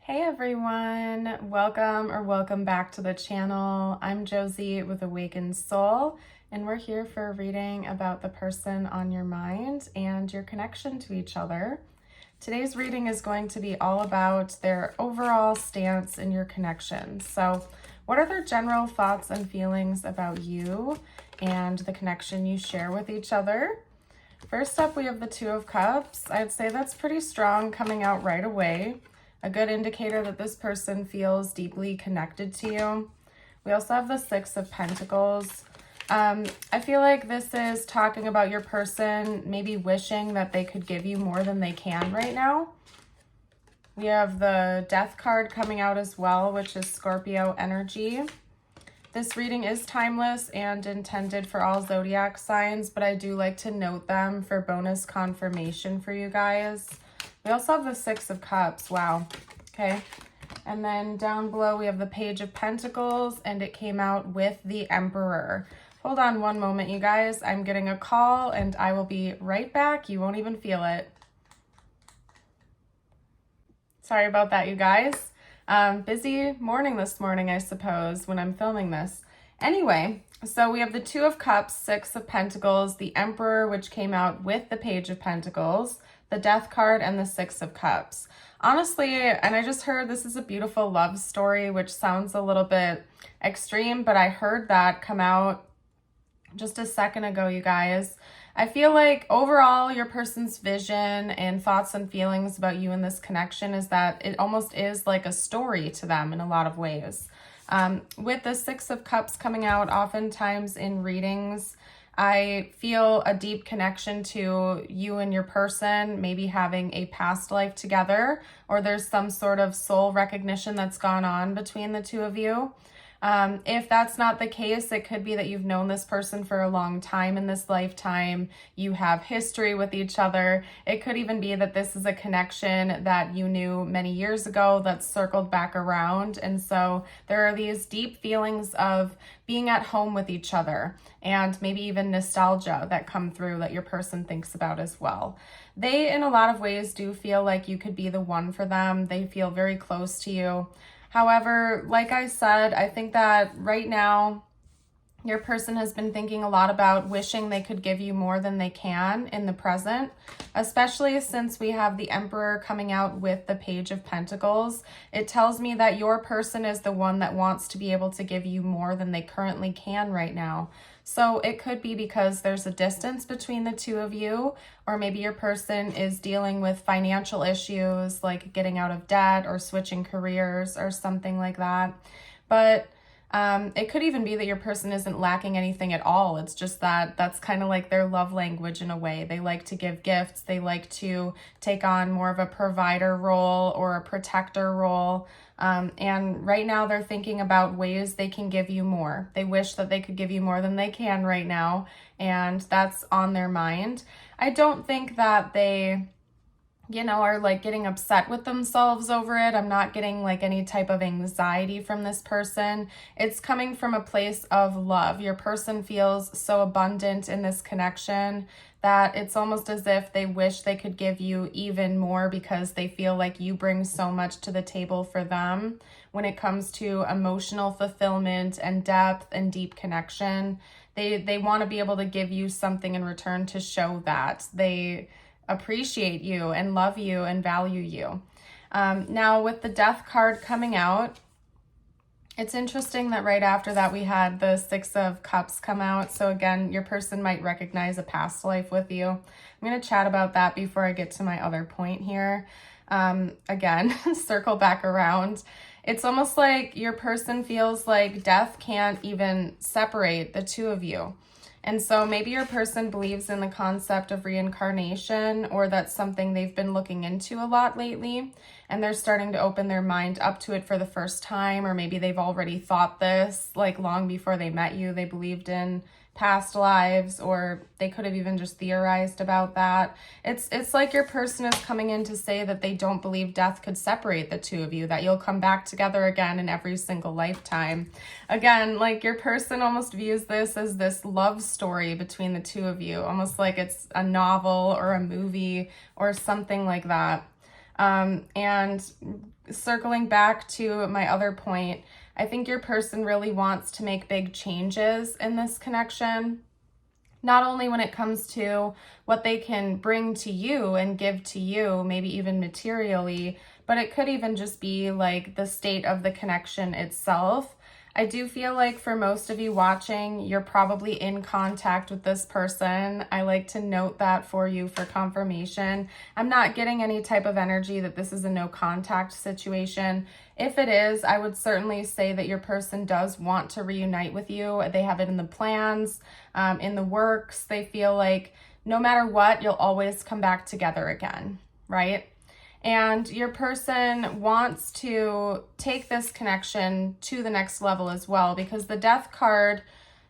Hey everyone, welcome back to the channel. I'm Josie with Awakened Soul, and we're here for a reading about the person on your mind and your connection to each other. Today's reading is going to be all about their overall stance in your connection. So what are their general thoughts and feelings about you and the connection you share with each other? First up, we have the Two of Cups. I'd say that's pretty strong coming out right away. A good indicator that this person feels deeply connected to you. We also have the Six of Pentacles. I feel like this is talking about your person maybe wishing that they could give you more than they can right now. We have the Death card coming out as well, which is Scorpio energy. This reading is timeless and intended for all zodiac signs, but I do like to note them for bonus confirmation for you guys. We also have the Six of Cups. Wow. Okay. And then down below we have the Page of Pentacles, and it came out with the Emperor. Hold on one moment, you guys. I'm getting a call and I will be right back. You won't even feel it. Sorry about that, you guys. Busy morning this morning, I suppose, when I'm filming this. Anyway, so we have the Two of Cups, Six of Pentacles, the Emperor, which came out with the Page of Pentacles, the Death card, and the Six of Cups. Honestly, and I just heard this is a beautiful love story, which sounds a little bit extreme, but I heard that come out just a second ago, you guys. I feel like overall your person's vision and thoughts and feelings about you in this connection is that it almost is like a story to them in a lot of ways. With the Six of Cups coming out, oftentimes in readings, I feel a deep connection to you and your person, maybe having a past life together, or there's some sort of soul recognition that's gone on between the two of you. If that's not the case, it could be that you've known this person for a long time in this lifetime. You have history with each other. It could even be that this is a connection that you knew many years ago that's circled back around. And so there are these deep feelings of being at home with each other and maybe even nostalgia that come through that your person thinks about as well. They, in a lot of ways, do feel like you could be the one for them. They feel very close to you. However, like I said, I think that right now your person has been thinking a lot about wishing they could give you more than they can in the present, especially since we have the Emperor coming out with the Page of Pentacles. It tells me that your person is the one that wants to be able to give you more than they currently can right now. So it could be because there's a distance between the two of you, or maybe your person is dealing with financial issues like getting out of debt or switching careers or something like that. But it could even be that your person isn't lacking anything at all. It's just that that's kind of like their love language in a way. They like to give gifts. They like to take on more of a provider role or a protector role. And right now they're thinking about ways they can give you more. They wish that they could give you more than they can right now, and that's on their mind. I don't think that they are like getting upset with themselves over it. I'm not getting like any type of anxiety from this person. It's coming from a place of love. Your person feels so abundant in this connection that it's almost as if they wish they could give you even more because they feel like you bring so much to the table for them when it comes to emotional fulfillment and depth and deep connection. They want to be able to give you something in return to show that they appreciate you and love you and value you. Now with the Death card coming out, it's interesting that right after that we had the Six of Cups come out. So again, your person might recognize a past life with you. I'm going to chat about that before I get to my other point here. Again, circle back around. It's almost like your person feels like death can't even separate the two of you. And so maybe your person believes in the concept of reincarnation, or that's something they've been looking into a lot lately, and they're starting to open their mind up to it for the first time, or maybe they've already thought this like long before they met you. They believed in past lives, or they could have even just theorized about that. It's like your person is coming in to say that they don't believe death could separate the two of you, that you'll come back together again in every single lifetime. Again, like your person almost views this as this love story between the two of you, almost like it's a novel or a movie or something like that. And circling back to my other point, I think your person really wants to make big changes in this connection. Not only when it comes to what they can bring to you and give to you, maybe even materially, but it could even just be like the state of the connection itself. I do feel like for most of you watching, you're probably in contact with this person. I like to note that for you for confirmation. I'm not getting any type of energy that this is a no contact situation. If it is, I would certainly say that your person does want to reunite with you. They have it in the plans, in the works. They feel like no matter what, you'll always come back together again, right? And your person wants to take this connection to the next level as well, because the Death card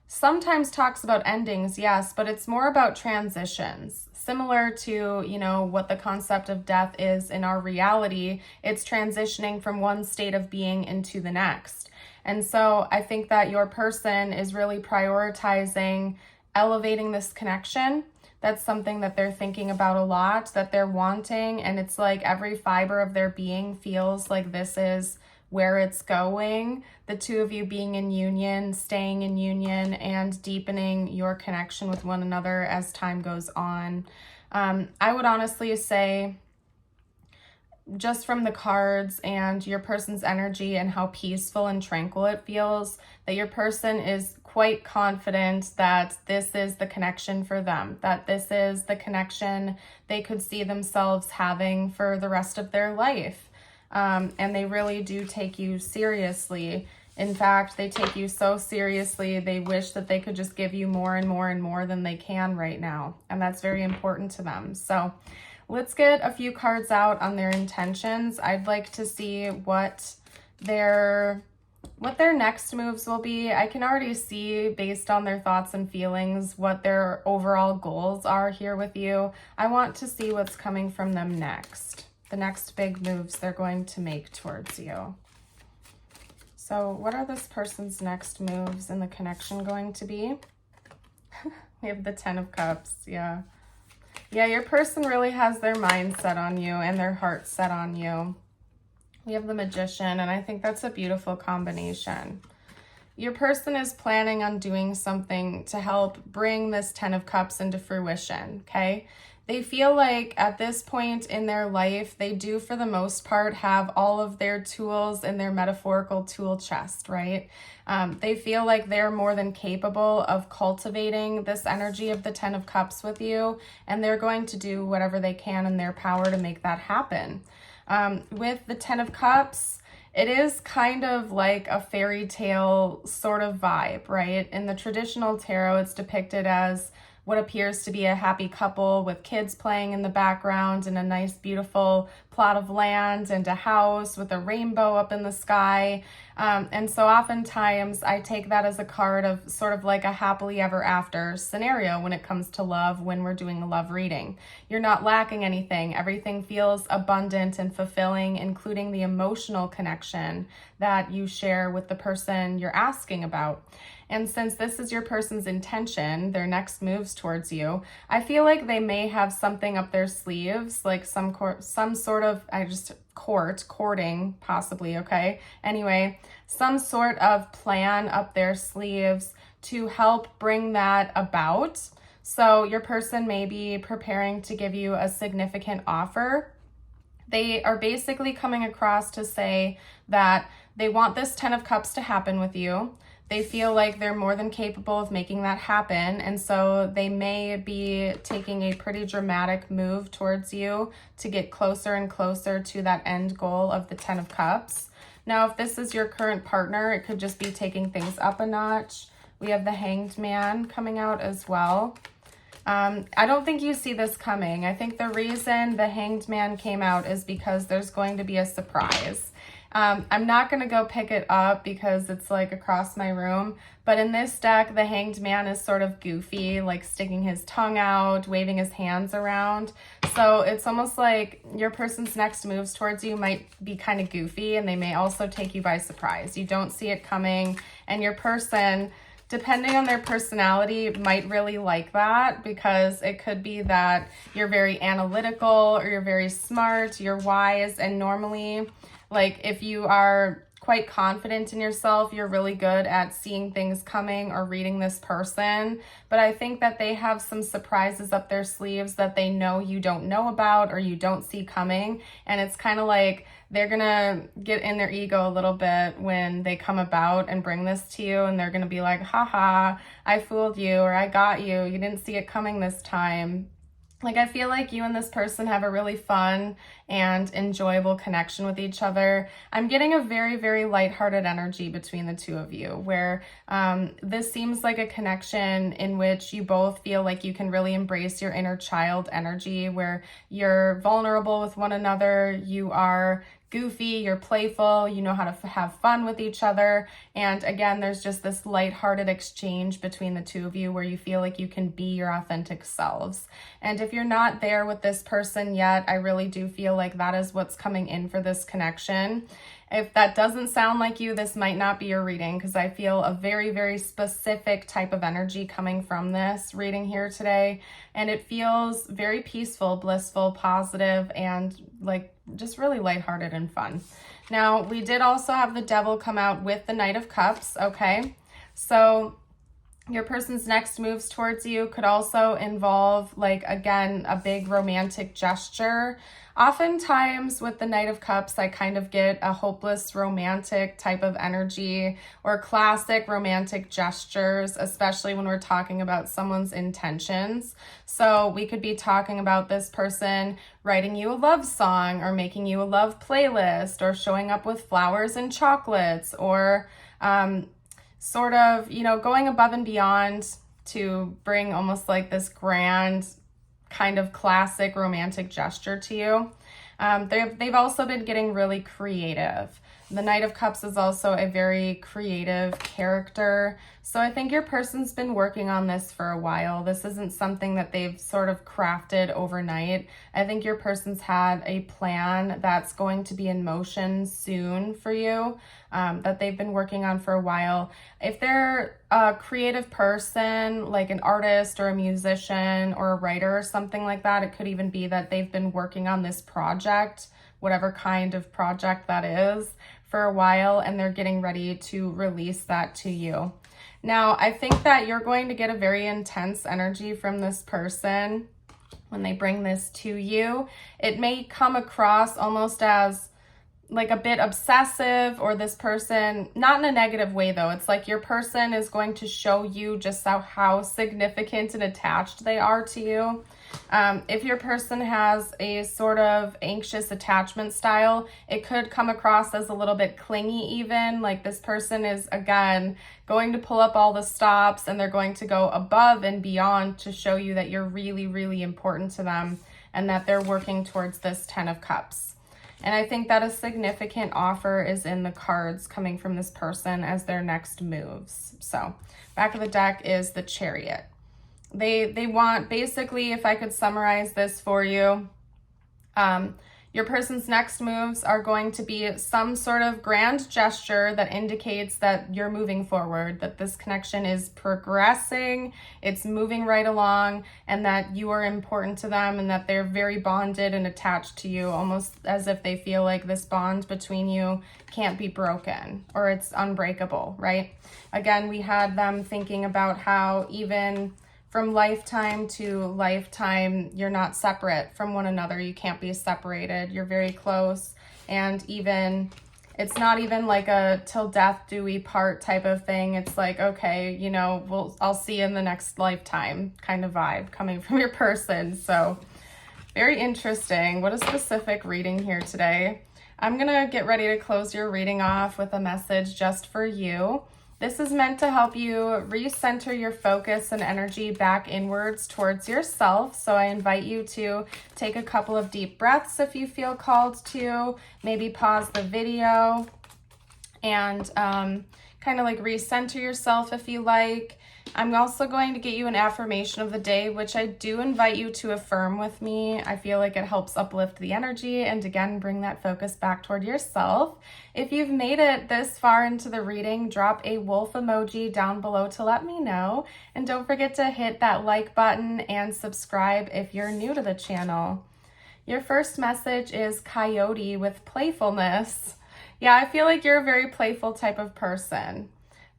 sometimes talks about endings, yes, but it's more about transitions. Similar to, you know, what the concept of death is in our reality, it's transitioning from one state of being into the next. And so I think that your person is really prioritizing elevating this connection. That's something that they're thinking about a lot, that they're wanting, and it's like every fiber of their being feels like this is where it's going. The two of you being in union, staying in union, and deepening your connection with one another as time goes on. I would honestly say, just from the cards and your person's energy and how peaceful and tranquil it feels, that your person is quite confident that this is the connection for them, that this is the connection they could see themselves having for the rest of their life. And they really do take you seriously. In fact, they take you so seriously, they wish that they could just give you more and more and more than they can right now. And that's very important to them. So let's get a few cards out on their intentions. I'd like to see what their next moves will be. I can already see, based on their thoughts and feelings, what their overall goals are here with you. I want to see what's coming from them next, the next big moves they're going to make towards you. So what are this person's next moves in the connection going to be? We have the 10 of Cups, yeah. Yeah, your person really has their mind set on you and their heart set on you. We have the Magician, and I think that's a beautiful combination. Your person is planning on doing something to help bring this 10 of Cups into fruition, okay? They feel like at this point in their life, they do for the most part have all of their tools in their metaphorical tool chest, right? They feel like they're more than capable of cultivating this energy of the 10 of Cups with you, and they're going to do whatever they can in their power to make that happen. With the 10 of Cups, it is kind of like a fairy tale sort of vibe, right? In the traditional tarot, it's depicted as what appears to be a happy couple with kids playing in the background and a nice, beautiful plot of land and a house with a rainbow up in the sky. And so oftentimes I take that as a card of sort of like a happily ever after scenario when it comes to love, when we're doing a love reading. You're not lacking anything. Everything feels abundant and fulfilling, including the emotional connection that you share with the person you're asking about. And since this is your person's intention, their next moves towards you, I feel like they may have something up their sleeves, like some sort of, courting possibly, okay? Anyway, some sort of plan up their sleeves to help bring that about. So your person may be preparing to give you a significant offer. They are basically coming across to say that they want this 10 of Cups to happen with you. They feel like they're more than capable of making that happen, and so they may be taking a pretty dramatic move towards you to get closer and closer to that end goal of the 10 of Cups. Now, if this is your current partner, it could just be taking things up a notch. We have the Hanged Man coming out as well. I don't think you see this coming. I think the reason the Hanged Man came out is because there's going to be a surprise. I'm not going to go pick it up because it's like across my room, but in this deck, the Hanged Man is sort of goofy, like sticking his tongue out, waving his hands around. So it's almost like your person's next moves towards you might be kind of goofy, and they may also take you by surprise. You don't see it coming, and your person depending on their personality, might really like that, because it could be that you're very analytical or you're very smart, you're wise, and normally, like, if you are quite confident in yourself, you're really good at seeing things coming or reading this person. But I think that they have some surprises up their sleeves that they know you don't know about or you don't see coming. And it's kind of like they're gonna get in their ego a little bit when they come about and bring this to you, and they're gonna be like, haha, I fooled you, or I got you, you didn't see it coming this time. Like, I feel like you and this person have a really fun and enjoyable connection with each other. I'm getting a very, very lighthearted energy between the two of you, where this seems like a connection in which you both feel like you can really embrace your inner child energy, where you're vulnerable with one another, you are goofy, you're playful, you know how to have fun with each other. And again, there's just this lighthearted exchange between the two of you where you feel like you can be your authentic selves. And if you're not there with this person yet, I really do feel like that is what's coming in for this connection. If that doesn't sound like you, this might not be your reading, because I feel a very, very specific type of energy coming from this reading here today. And it feels very peaceful, blissful, positive, and like just really lighthearted and fun. Now, we did also have the Devil come out with the Knight of Cups, okay? So your person's next moves towards you could also involve, like, again, a big romantic gesture. Oftentimes with the Knight of Cups, I kind of get a hopeless romantic type of energy, or classic romantic gestures, especially when we're talking about someone's intentions. So we could be talking about this person writing you a love song, or making you a love playlist, or showing up with flowers and chocolates, or sort of, you know, going above and beyond to bring almost like this grand kind of classic romantic gesture to you. They've also been getting really creative. The Knight of Cups is also a very creative character. So I think your person's been working on this for a while. This isn't something that they've sort of crafted overnight. I think your person's had a plan that's going to be in motion soon for you, that they've been working on for a while. If they're a creative person, like an artist or a musician or a writer or something like that, it could even be that they've been working on this project, whatever kind of project that is, for a while, and they're getting ready to release that to you. Now, I think that you're going to get a very intense energy from this person when they bring this to you. It may come across almost as like a bit obsessive, or this person, not in a negative way though. It's like your person is going to show you just how significant and attached they are to you. If your person has a sort of anxious attachment style, it could come across as a little bit clingy even. Like this person is, again, going to pull up all the stops, and they're going to go above and beyond to show you that you're really, really important to them, and that they're working towards this 10 of Cups. And I think that a significant offer is in the cards coming from this person as their next moves. So back of the deck is the Chariot. They want, basically, if I could summarize this for you, your person's next moves are going to be some sort of grand gesture that indicates that you're moving forward, that this connection is progressing, it's moving right along, and that you are important to them, and that they're very bonded and attached to you, almost as if they feel like this bond between you can't be broken, or it's unbreakable, right? Again, we had them thinking about how even from lifetime to lifetime, you're not separate from one another. You can't be separated. You're very close. And even, it's not even like a till death do we part type of thing. It's like, okay, you know, I'll see you in the next lifetime kind of vibe coming from your person. So very interesting. What a specific reading here today. I'm gonna get ready to close your reading off with a message just for you. This is meant to help you recenter your focus and energy back inwards towards yourself. So I invite you to take a couple of deep breaths if you feel called to. Maybe pause the video and kind of like recenter yourself if you like. I'm also going to get you an affirmation of the day, which I do invite you to affirm with me. I feel like it helps uplift the energy and again, bring that focus back toward yourself. If you've made it this far into the reading, drop a wolf emoji down below to let me know. And don't forget to hit that like button and subscribe if you're new to the channel. Your first message is Coyote with playfulness. Yeah, I feel like you're a very playful type of person.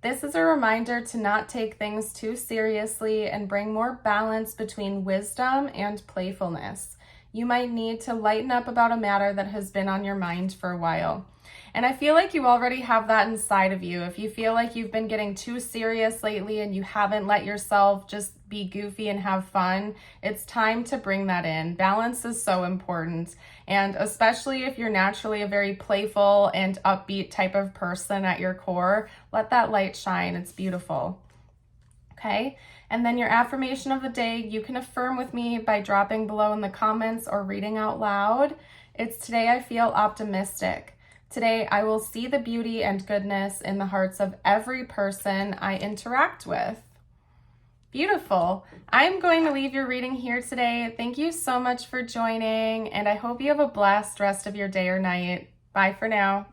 This is a reminder to not take things too seriously and bring more balance between wisdom and playfulness. You might need to lighten up about a matter that has been on your mind for a while. And I feel like you already have that inside of you. If you feel like you've been getting too serious lately and you haven't let yourself just be goofy and have fun, it's time to bring that in. Balance is so important. And especially if you're naturally a very playful and upbeat type of person at your core, let that light shine. It's beautiful. Okay, and then your affirmation of the day, you can affirm with me by dropping below in the comments or reading out loud. It's today I feel optimistic. Today I will see the beauty and goodness in the hearts of every person I interact with. Beautiful. I'm going to leave your reading here today. Thank you so much for joining, and I hope you have a blessed rest of your day or night. Bye for now.